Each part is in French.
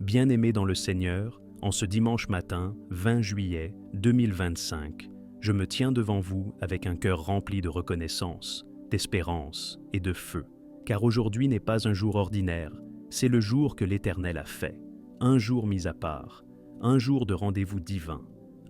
Bien-aimés dans le Seigneur, en ce dimanche matin, 20 juillet 2025, je me tiens devant vous avec un cœur rempli de reconnaissance, d'espérance et de feu. Car aujourd'hui n'est pas un jour ordinaire, c'est le jour que l'Éternel a fait. Un jour mis à part, un jour de rendez-vous divin,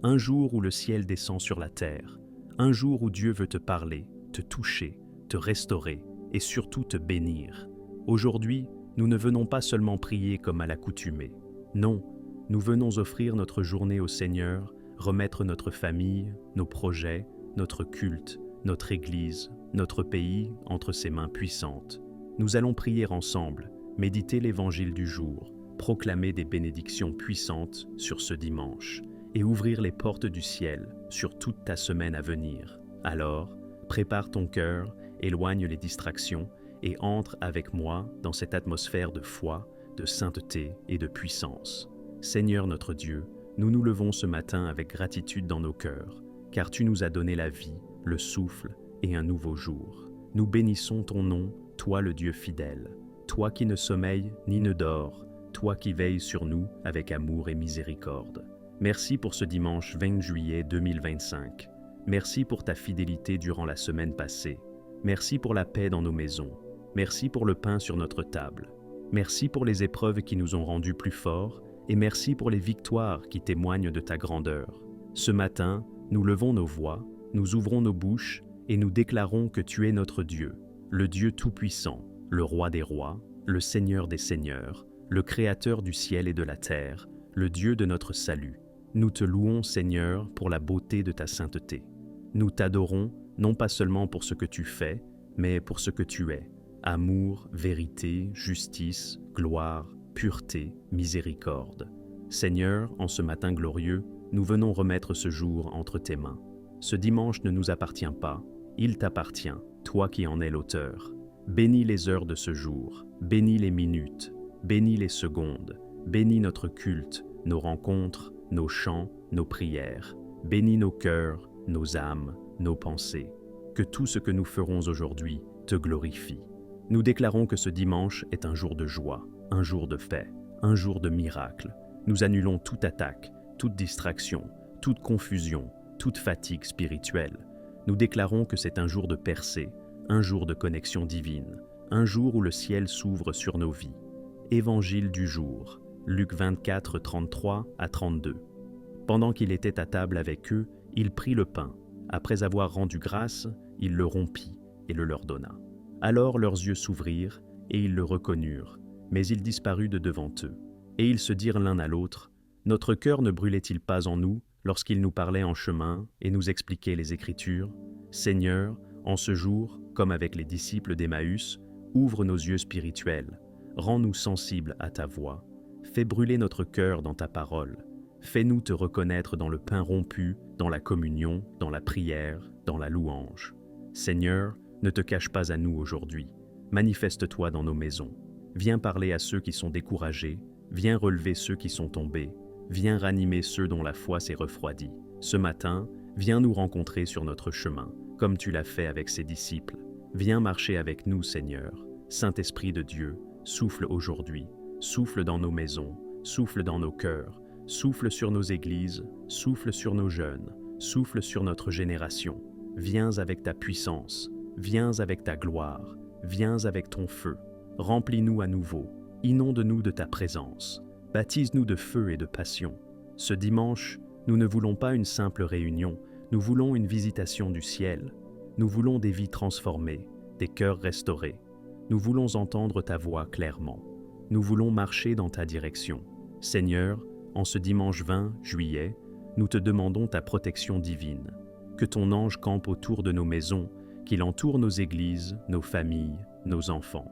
un jour où le ciel descend sur la terre, un jour où Dieu veut te parler, te toucher, te restaurer et surtout te bénir. Aujourd'hui, nous ne venons pas seulement prier comme à l'accoutumée. Non, nous venons offrir notre journée au Seigneur, remettre notre famille, nos projets, notre culte, notre Église, notre pays entre ses mains puissantes. Nous allons prier ensemble, méditer l'Évangile du jour, proclamer des bénédictions puissantes sur ce dimanche et ouvrir les portes du ciel sur toute ta semaine à venir. Alors, prépare ton cœur, éloigne les distractions et entre avec moi dans cette atmosphère de foi, de sainteté et de puissance. Seigneur notre Dieu, nous nous levons ce matin avec gratitude dans nos cœurs, car tu nous as donné la vie, le souffle et un nouveau jour. Nous bénissons ton nom, toi le Dieu fidèle, toi qui ne sommeilles ni ne dors, toi qui veilles sur nous avec amour et miséricorde. Merci pour ce dimanche 20 juillet 2025. Merci pour ta fidélité durant la semaine passée. Merci pour la paix dans nos maisons. Merci pour le pain sur notre table. Merci pour les épreuves qui nous ont rendus plus forts et merci pour les victoires qui témoignent de ta grandeur. Ce matin, nous levons nos voix, nous ouvrons nos bouches et nous déclarons que tu es notre Dieu, le Dieu tout-puissant, le Roi des rois, le Seigneur des seigneurs, le Créateur du ciel et de la terre, le Dieu de notre salut. Nous te louons, Seigneur, pour la beauté de ta sainteté. Nous t'adorons, non pas seulement pour ce que tu fais, mais pour ce que tu es. Amour, vérité, justice, gloire, pureté, miséricorde. Seigneur, en ce matin glorieux, nous venons remettre ce jour entre tes mains. Ce dimanche ne nous appartient pas, il t'appartient, toi qui en es l'auteur. Bénis les heures de ce jour, bénis les minutes, bénis les secondes, bénis notre culte, nos rencontres, nos chants, nos prières. Bénis nos cœurs, nos âmes, nos pensées. Que tout ce que nous ferons aujourd'hui te glorifie. Nous déclarons que ce dimanche est un jour de joie, un jour de paix, un jour de miracle. Nous annulons toute attaque, toute distraction, toute confusion, toute fatigue spirituelle. Nous déclarons que c'est un jour de percée, un jour de connexion divine, un jour où le ciel s'ouvre sur nos vies. Évangile du jour, Luc 24, 33 à 32. Pendant qu'il était à table avec eux, il prit le pain. Après avoir rendu grâce, il le rompit et le leur donna. Alors leurs yeux s'ouvrirent et ils le reconnurent, mais il disparut de devant eux. Et ils se dirent l'un à l'autre, « Notre cœur ne brûlait-il pas en nous lorsqu'il nous parlait en chemin et nous expliquait les Écritures? Seigneur, en ce jour, comme avec les disciples d'Emmaüs, ouvre nos yeux spirituels, rends-nous sensibles à ta voix, fais brûler notre cœur dans ta parole, fais-nous te reconnaître dans le pain rompu, dans la communion, dans la prière, dans la louange. Seigneur, ne te cache pas à nous aujourd'hui, manifeste-toi dans nos maisons. Viens parler à ceux qui sont découragés, viens relever ceux qui sont tombés, viens ranimer ceux dont la foi s'est refroidie. Ce matin, viens nous rencontrer sur notre chemin, comme tu l'as fait avec ses disciples. Viens marcher avec nous, Seigneur. Saint-Esprit de Dieu, souffle aujourd'hui, souffle dans nos maisons, souffle dans nos cœurs, souffle sur nos églises, souffle sur nos jeunes, souffle sur notre génération. Viens avec ta puissance, viens avec ta gloire, viens avec ton feu. Remplis-nous à nouveau, inonde-nous de ta présence, baptise-nous de feu et de passion. Ce dimanche, nous ne voulons pas une simple réunion, nous voulons une visitation du ciel. Nous voulons des vies transformées, des cœurs restaurés. Nous voulons entendre ta voix clairement. Nous voulons marcher dans ta direction. Seigneur, en ce dimanche 20 juillet, nous te demandons ta protection divine. Que ton ange campe autour de nos maisons, qu'il entoure nos églises, nos familles, nos enfants.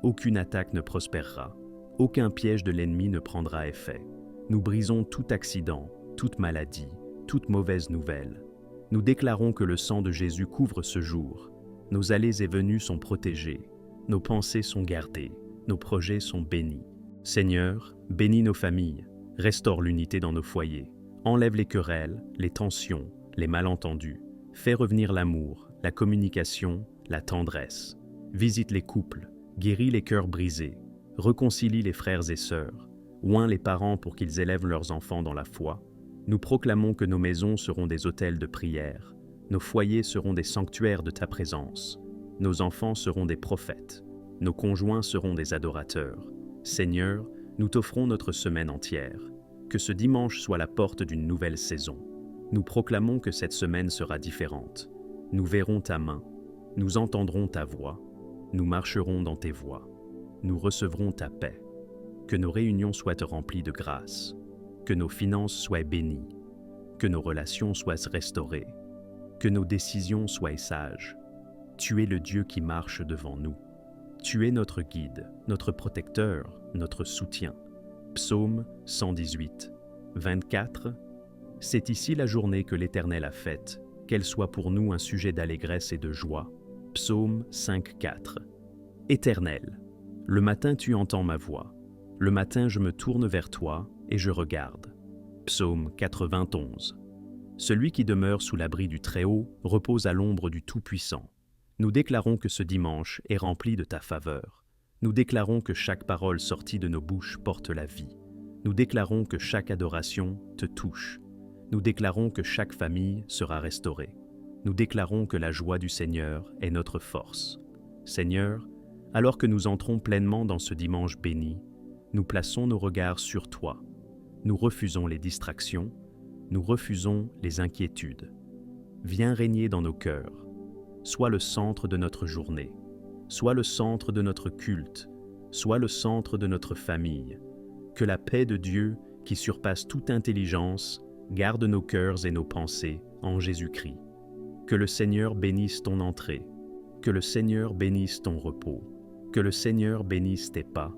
Aucune attaque ne prospérera. Aucun piège de l'ennemi ne prendra effet. Nous brisons tout accident, toute maladie, toute mauvaise nouvelle. Nous déclarons que le sang de Jésus couvre ce jour. Nos allées et venues sont protégées. Nos pensées sont gardées. Nos projets sont bénis. Seigneur, bénis nos familles. Restaure l'unité dans nos foyers. Enlève les querelles, les tensions, les malentendus. Fais revenir l'amour, la communication, la tendresse. Visite les couples, guéris les cœurs brisés. Réconcilie les frères et sœurs. oint les parents pour qu'ils élèvent leurs enfants dans la foi. Nous proclamons que nos maisons seront des autels de prière, nos foyers seront des sanctuaires de ta présence, nos enfants seront des prophètes, nos conjoints seront des adorateurs. Seigneur, nous t'offrons notre semaine entière. Que ce dimanche soit la porte d'une nouvelle saison. Nous proclamons que cette semaine sera différente. Nous verrons ta main, nous entendrons ta voix, nous marcherons dans tes voies, nous recevrons ta paix. Que nos réunions soient remplies de grâce, que nos finances soient bénies, que nos relations soient restaurées, que nos décisions soient sages. Tu es le Dieu qui marche devant nous. Tu es notre guide, notre protecteur, notre soutien. Psaume 118, 24. C'est ici la journée que l'Éternel a faite, qu'elle soit pour nous un sujet d'allégresse et de joie. Psaume 5, 4. Éternel, le matin tu entends ma voix. Le matin je me tourne vers toi et je regarde. Psaume 91. Celui qui demeure sous l'abri du Très-Haut repose à l'ombre du Tout-Puissant. Nous déclarons que ce dimanche est rempli de ta faveur. Nous déclarons que chaque parole sortie de nos bouches porte la vie. Nous déclarons que chaque adoration te touche. Nous déclarons que chaque famille sera restaurée. Nous déclarons que la joie du Seigneur est notre force. Seigneur, alors que nous entrons pleinement dans ce dimanche béni, nous plaçons nos regards sur toi. Nous refusons les distractions, nous refusons les inquiétudes. Viens régner dans nos cœurs. Sois le centre de notre journée. Sois le centre de notre culte. Sois le centre de notre famille. Que la paix de Dieu, qui surpasse toute intelligence, garde nos cœurs et nos pensées en Jésus-Christ. Que le Seigneur bénisse ton entrée. Que le Seigneur bénisse ton repos. Que le Seigneur bénisse tes pas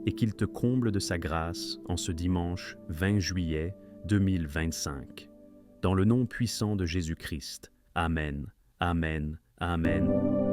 et qu'il te comble de sa grâce en ce dimanche 20 juillet 2025. Dans le nom puissant de Jésus-Christ. Amen, Amen, Amen.